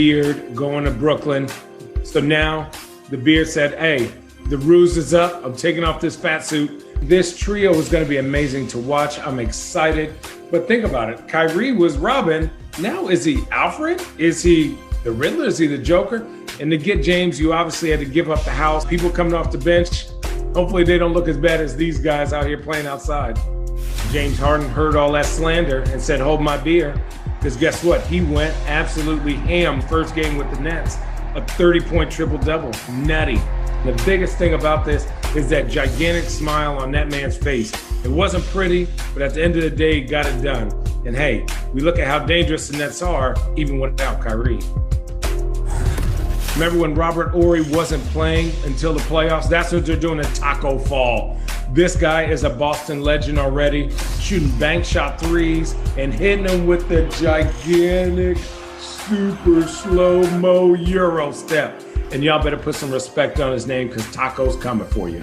beard going to Brooklyn. So now the beard said, hey, the ruse is up. I'm taking off this fat suit. This trio is going to be amazing to watch. I'm excited. But think about it. Kyrie was Robin. Now is he Alfred? Is he the Riddler? Is he the Joker? And to get James, you obviously had to give up the house. People coming off the bench. Hopefully they don't look as bad as these guys out here playing outside. James Harden heard all that slander and said, hold my beer. Because guess what? He went absolutely ham first game with the Nets. A 30-point triple-double. Nutty. The biggest thing about this is that gigantic smile on that man's face. It wasn't pretty, but at the end of the day, he got it done. And hey, we look at how dangerous the Nets are, even without Kyrie. Remember when Robert Horry wasn't playing until the playoffs? That's what they're doing at Taco Fall. This guy is a Boston legend already, shooting bank shot threes and hitting them with the gigantic, super slow-mo Euro step. And y'all better put some respect on his name because Taco's coming for you.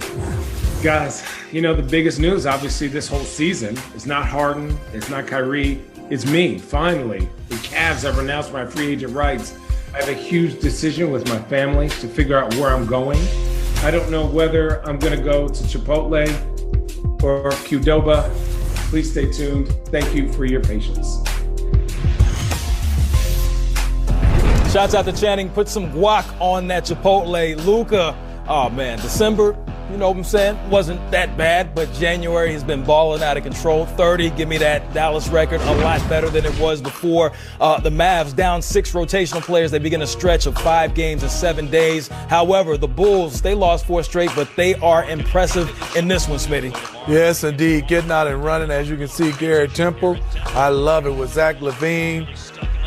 Guys, you know, the biggest news, obviously, this whole season is not Harden, it's not Kyrie, it's me, finally. The Cavs have renounced my free agent rights. I have a huge decision with my family to figure out where I'm going. I don't know whether I'm gonna go to Chipotle or Qdoba. Please stay tuned. Thank you for your patience. Shouts out to Channing. Put some guac on that Chipotle. Luka, oh man, December, you know what I'm saying, wasn't that bad, but January has been balling out of control. 30, give me that Dallas record, a lot better than it was before. The Mavs down 6 rotational players. They begin a stretch of 5 games in 7 days. However, the Bulls, they lost 4 straight, but they are impressive in this one, Smitty. Yes, indeed. Getting out and running, as you can see, Garrett Temple. I love it with Zach LaVine,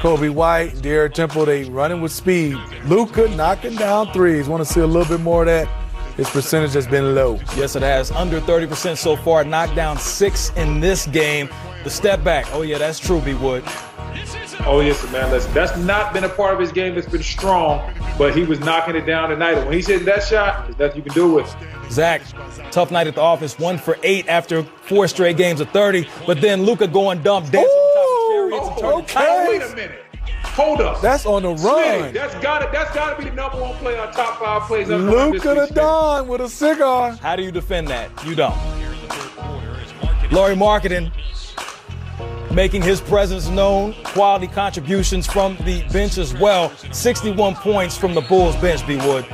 Kobe White, Garrett Temple. They running with speed. Luka knocking down threes. Want to see a little bit more of that. His percentage has been low. Yes, it has. Under 30% so far. Knocked down 6 in this game. The step back. Oh, yeah, that's true, B. Wood. Oh, yes, man. Listen, that's not been a part of his game that's been strong, but he was knocking it down tonight. And when he's hitting that shot, there's nothing you can do with it. Zach, tough night at the office. 1 for 8 after 4 straight games of 30. But then Luka going dumb, dancing on top of chariots. Okay. Wait a minute. Hold up. That's on the run. That's gotta be the number 1 play on top 5 plays. Luka the Don with a cigar. How do you defend that? You don't. Lauri Markkanen making his presence known. Quality contributions from the bench as well. 61 points from the Bulls bench, B. Wood.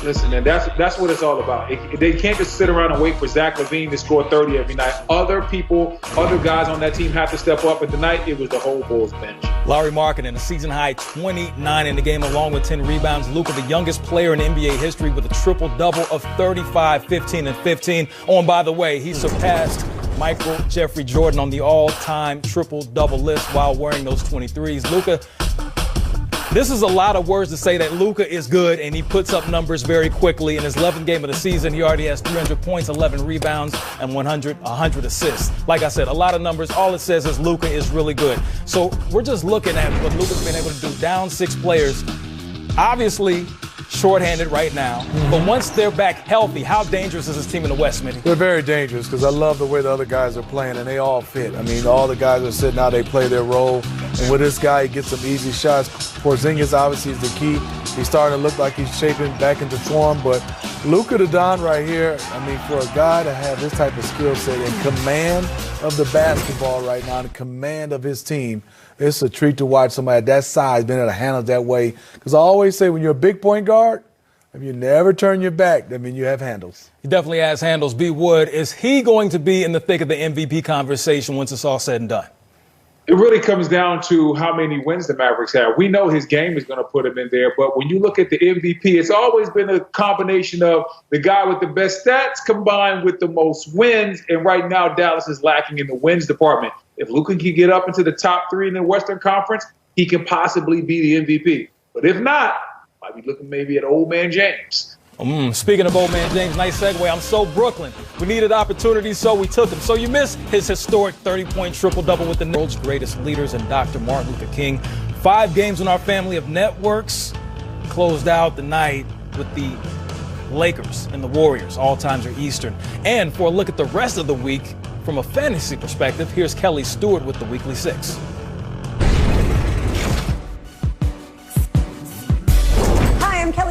Listen, man, that's what it's all about. They can't just sit around and wait for Zach LaVine to score 30 every night. Other people, other guys on that team have to step up. But tonight, it was the whole Bulls bench. Lauri Markkanen, a season-high 29 in the game, along with 10 rebounds. Luka, the youngest player in NBA history with a triple-double of 35, 15, and 15. Oh, and by the way, he surpassed Michael Jeffrey Jordan on the all-time triple-double list while wearing those 23s. Luka, this is a lot of words to say that Luka is good, and he puts up numbers very quickly. In his 11th game of the season, he already has 300 points, 11 rebounds, and 100 assists. Like I said, a lot of numbers. All it says is Luka is really good. So we're just looking at what Luka's been able to do. Down 6 players, obviously shorthanded right now. But once they're back healthy, how dangerous is this team in the West, Smitty? They're very dangerous because I love the way the other guys are playing, and they all fit. I mean, all the guys are sitting out, they play their role. And with this guy, he gets some easy shots. Porzingis obviously is the key. He's starting to look like he's shaping back into form. But Luka the Don right here, I mean, for a guy to have this type of skill set and command of the basketball right now, and command of his team, it's a treat to watch somebody at that size being able to handle it that way. Because I always say when you're a big point guard, if you never turn your back, that means you have handles. He definitely has handles. B. Wood, is he going to be in the thick of the MVP conversation once it's all said and done? It really comes down to how many wins the Mavericks have. We know his game is going to put him in there, but when you look at the MVP, it's always been a combination of the guy with the best stats combined with the most wins, and right now Dallas is lacking in the wins department. If Luka can get up into the top 3 in the Western Conference, he can possibly be the MVP. But if not, might be looking maybe at old man James. Speaking of old man James, nice segue. I'm so Brooklyn. We needed opportunities, so we took them. So you missed his historic 30-point triple-double with the world's greatest leaders and Dr. Martin Luther King. 5 games on our family of networks. Closed out the night with the Lakers and the Warriors. All times are Eastern. And for a look at the rest of the week from a fantasy perspective, here's Kelly Stewart with the Weekly 6.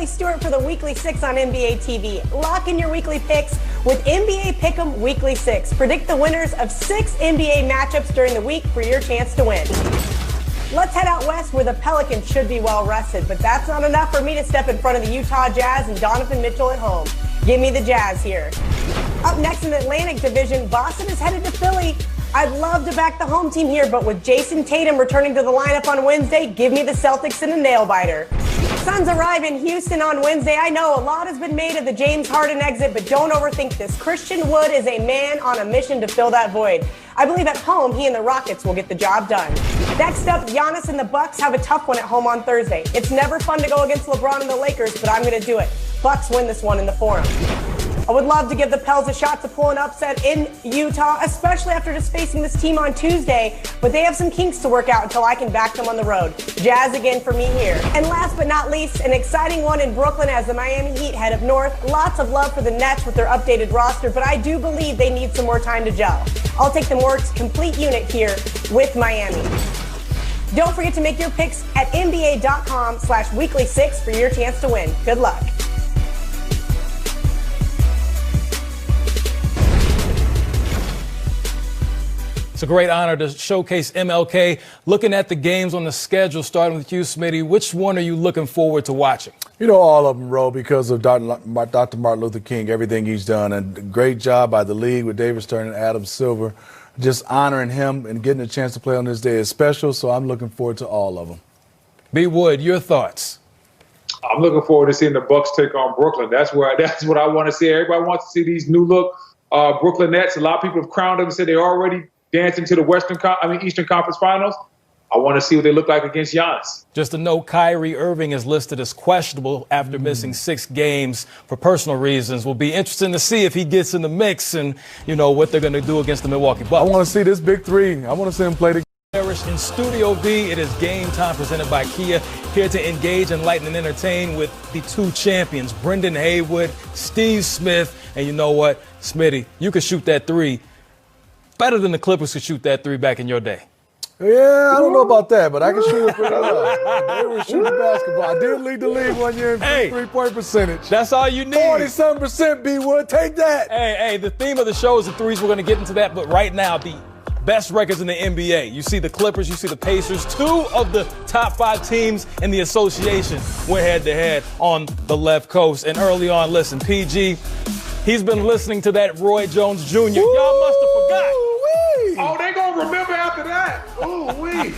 Carly Stewart for the Weekly 6 on NBA TV. Lock in your weekly picks with NBA Pick'em Weekly 6. Predict the winners of 6 NBA matchups during the week for your chance to win. Let's head out west where the Pelicans should be well rested, but that's not enough for me to step in front of the Utah Jazz and Donovan Mitchell at home. Give me the Jazz here. Up next in the Atlantic Division, Boston is headed to Philly. I'd love to back the home team here, but with Jason Tatum returning to the lineup on Wednesday, give me the Celtics in a nail-biter. Suns arrive in Houston on Wednesday. I know a lot has been made of the James Harden exit, but don't overthink this. Christian Wood is a man on a mission to fill that void. I believe at home, he and the Rockets will get the job done. Next up, Giannis and the Bucks have a tough one at home on Thursday. It's never fun to go against LeBron and the Lakers, but I'm going to do it. Bucks win this one in the Forum. I would love to give the Pels a shot to pull an upset in Utah, especially after just facing this team on Tuesday, but they have some kinks to work out until I can back them on the road. Jazz again for me here. And last but not least, an exciting one in Brooklyn as the Miami Heat head up north. Lots of love for the Nets with their updated roster, but I do believe they need some more time to gel. I'll take the more complete unit here with Miami. Don't forget to make your picks at NBA.com/weekly6 for your chance to win. Good luck. It's a great honor to showcase MLK. Looking at the games on the schedule, starting with you, Smitty, which one are you looking forward to watching? You know, all of them, Ro, because of Dr. Martin Luther King, everything he's done. And a great job by the league with David Stern and Adam Silver. Just honoring him and getting a chance to play on this day is special, so I'm looking forward to all of them. B. Wood, your thoughts? I'm looking forward to seeing the Bucks take on Brooklyn. That's what I want to see. Everybody wants to see these new look Brooklyn Nets. A lot of people have crowned them and said they're already dancing to the Eastern Conference Finals. I want to see what they look like against Giannis. Just to note, Kyrie Irving is listed as questionable after missing 6 games for personal reasons. Will be interesting to see if he gets in the mix and, you know, what they're going to do against the Milwaukee Bucks. I want to see this big three. I want to see him play together. In Studio B, it is Game Time presented by Kia. Here to engage, enlighten, and entertain with the 2 champions, Brendan Haywood, Steve Smith. And you know what, Smitty, you could shoot that 3 better than the Clippers could shoot that 3 back in your day. Yeah, I don't know about that, but I can shoot it pretty well. They were shooting basketball. I did lead the league one year in three-point percentage. That's all you need. 40-something%, B-Wood. Take that. Hey, the theme of the show is the threes. We're going to get into that, but right now, the best records in the NBA. You see the Clippers, you see the Pacers. 2 of the top 5 teams in the association went head-to-head on the left coast. And early on, listen, PG, he's been listening to that Roy Jones Jr. Y'all must have forgot. Oh, they going to remember after that. Ooh-wee.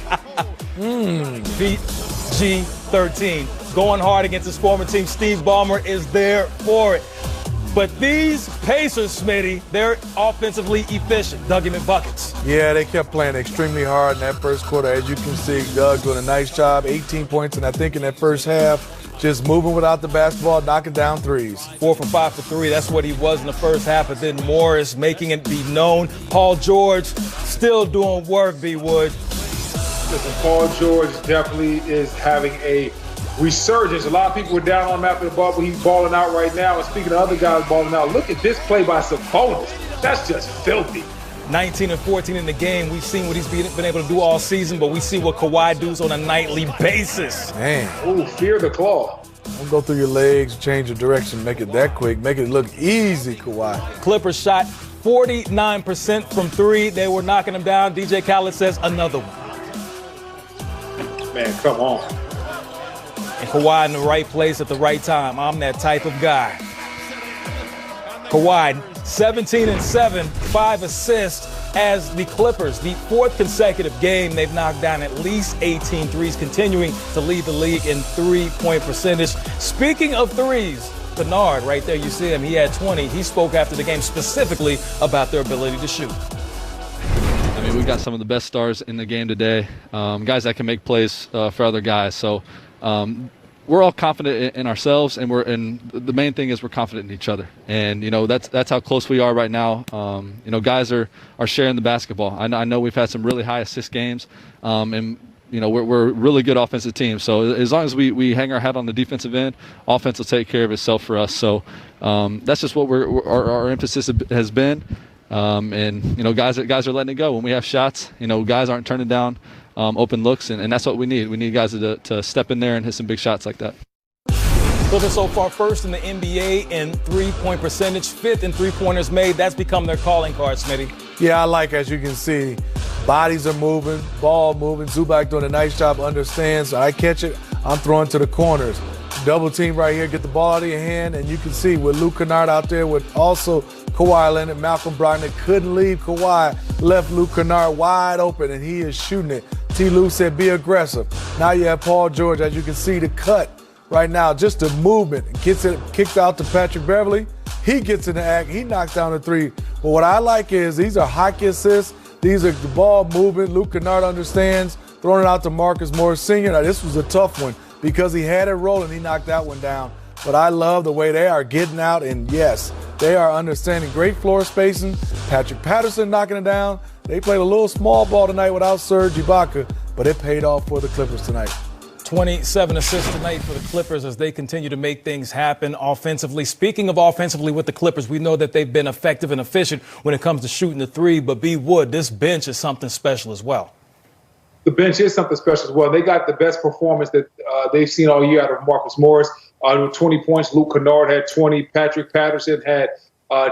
PG-13. Going hard against his former team. Steve Ballmer is there for it. But these Pacers, Smitty, they're offensively efficient. Dug him in buckets. Yeah, they kept playing extremely hard in that first quarter. As you can see, Doug doing a nice job. 18 points, and I think in that first half, just moving without the basketball, knocking down threes. 4 for 5 for 3. That's what he was in the first half. But then Morris making it be known. Paul George still doing work, B. Wood. Listen, Paul George definitely is having a resurgence. A lot of people were down on him after the bubble. He's balling out right now. And speaking of other guys balling out, look at this play by Sabonis. That's just filthy. 19 and 14 in the game. We've seen what he's been able to do all season, but we see what Kawhi does on a nightly basis. Man. Ooh, fear the claw. Don't go through your legs, change your direction, make it that quick, make it look easy, Kawhi. Clippers shot 49% from 3. They were knocking them down. DJ Khaled says another one. Man, come on. And Kawhi in the right place at the right time. I'm that type of guy. Kawhi, 17 and 7, 5 assists as the Clippers, the 4th consecutive game, they've knocked down at least 18 threes, continuing to lead the league in 3-point percentage. Speaking of threes, Bernard, right there, you see him, he had 20. He spoke after the game specifically about their ability to shoot. I mean, we got some of the best stars in the game today, guys that can make plays for other guys. So we're all confident in ourselves, and the main thing is we're confident in each other. And, you know, that's how close we are right now. You know, guys are sharing the basketball. I know we've had some really high assist games, and, you know, we're a really good offensive team. So as long as we hang our hat on the defensive end, offense will take care of itself for us. So that's just what our emphasis has been. And, you know, guys are letting it go. When we have shots, you know, guys aren't turning down open looks, and that's what we need. We need guys to step in there and hit some big shots like that. Clippers so far first in the NBA in three-point percentage, fifth in three-pointers made. That's become their calling card, Smitty. Yeah, I like, as you can see, bodies are moving, ball moving. Zubac doing a nice job, understands. I catch it, I'm throwing to the corners. Double team right here, get the ball out of your hand, and you can see with Luke Kennard out there with also Kawhi Leonard, Malcolm Brogdon couldn't leave Kawhi, left Luke Kennard wide open, and he is shooting it. T. Lue said, be aggressive. Now you have Paul George, as you can see, the cut right now, just the movement. Gets it kicked out to Patrick Beverly. He gets in the act. He knocks down the three. But what I like is these are hockey assists. These are the ball movement. Luke Kennard understands. Throwing it out to Marcus Morris Sr. Now, this was a tough one because he had it rolling. He knocked that one down. But I love the way they are getting out. And, yes, they are understanding great floor spacing. Patrick Patterson knocking it down. They played a little small ball tonight without Serge Ibaka, but it paid off for the Clippers tonight. 27 assists tonight for the Clippers as they continue to make things happen offensively. Speaking of offensively with the Clippers, we know that they've been effective and efficient when it comes to shooting the three, but B. Wood, this bench is something special as well. The bench is something special as well. They got the best performance that they've seen all year out of Marcus Morris. With 20 points, Luke Kennard had 20. Patrick Patterson had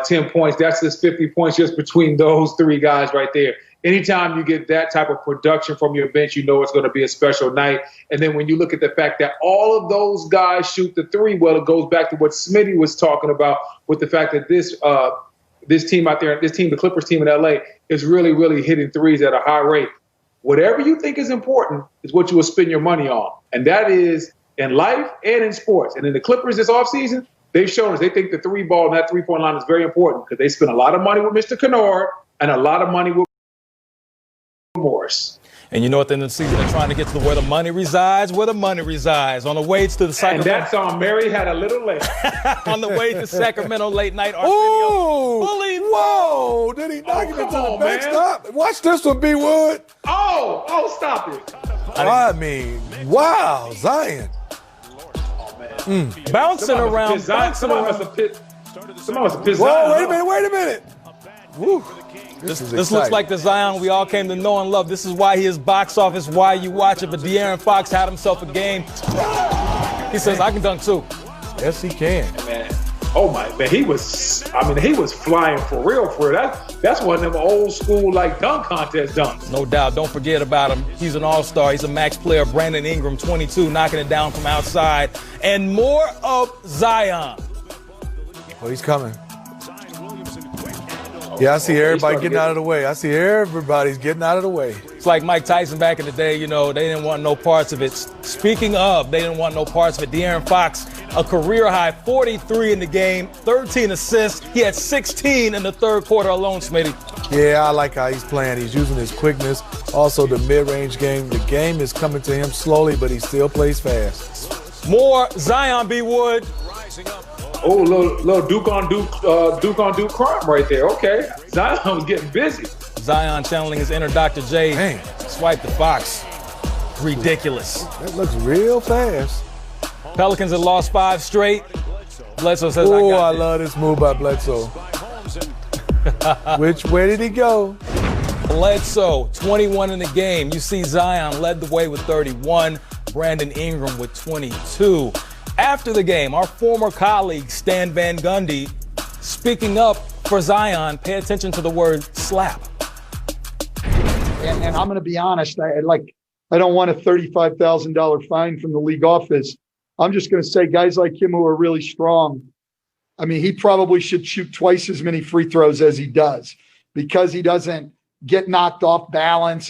10 points. That's just 50 points just between those three guys right there. Anytime you get that type of production from your bench, you know it's going to be a special night. And then when you look at the fact that all of those guys shoot the three, well, it goes back to what Smitty was talking about with the fact that this team out there, the Clippers team in LA, is really, really hitting threes at a high rate. Whatever you think is important is what you will spend your money on. And that is in life and in sports. And in the Clippers this offseason, they've shown us they think the three ball and that three-point line is very important because they spend a lot of money with Mr. Kennard and a lot of money with Morris. And you know, at the end of the season, they're trying to get to where the money resides, on the way to the Sacramento. And that song, Mary Had a Little Late. On the way to Sacramento late night. Whoa, did he knock it into the backstop? Watch this one, B. Wood. Oh, stop it. I mean, wow, Zion. Bouncing around. Somebody must have pissed Zion. Whoa, wait a minute. Woo. This looks like the Zion we all came to know and love. This is why he is box office, why you watch it. But De'Aaron Fox had himself a game. He says, I can dunk too. Yes, he can. Man. Oh, my man. He was flying for real. That's one of them old school, dunk contest dunks. No doubt. Don't forget about him. He's an all-star. He's a max player. Brandon Ingram, 22, knocking it down from outside. And more of Zion. Oh, he's coming. Yeah, I see everybody getting out of the way. Everybody's getting out of the way. It's like Mike Tyson back in the day, they didn't want no parts of it. Speaking of, they didn't want no parts of it. De'Aaron Fox, a career-high 43 in the game, 13 assists. He had 16 in the third quarter alone, Smitty. Yeah, I like how he's playing. He's using his quickness, also the mid-range game. The game is coming to him slowly, but he still plays fast. More Zion B. Wood. Oh, little Duke on Duke crime right there. Okay, Zion was getting busy. Zion channeling his inner Dr. J. Dang. Swipe the Fox. Ridiculous. That looks real fast. Pelicans had lost 5 straight. Bledsoe says, I love this move by Bledsoe. Which way did he go? Bledsoe, 21 in the game. You see Zion led the way with 31. Brandon Ingram with 22. After the game, our former colleague Stan Van Gundy speaking up for Zion. Pay attention to the word slap. And I'm going to be honest. I don't want a $35,000 fine from the league office. I'm just going to say guys like him who are really strong. I mean, he probably should shoot twice as many free throws as he does because he doesn't get knocked off balance.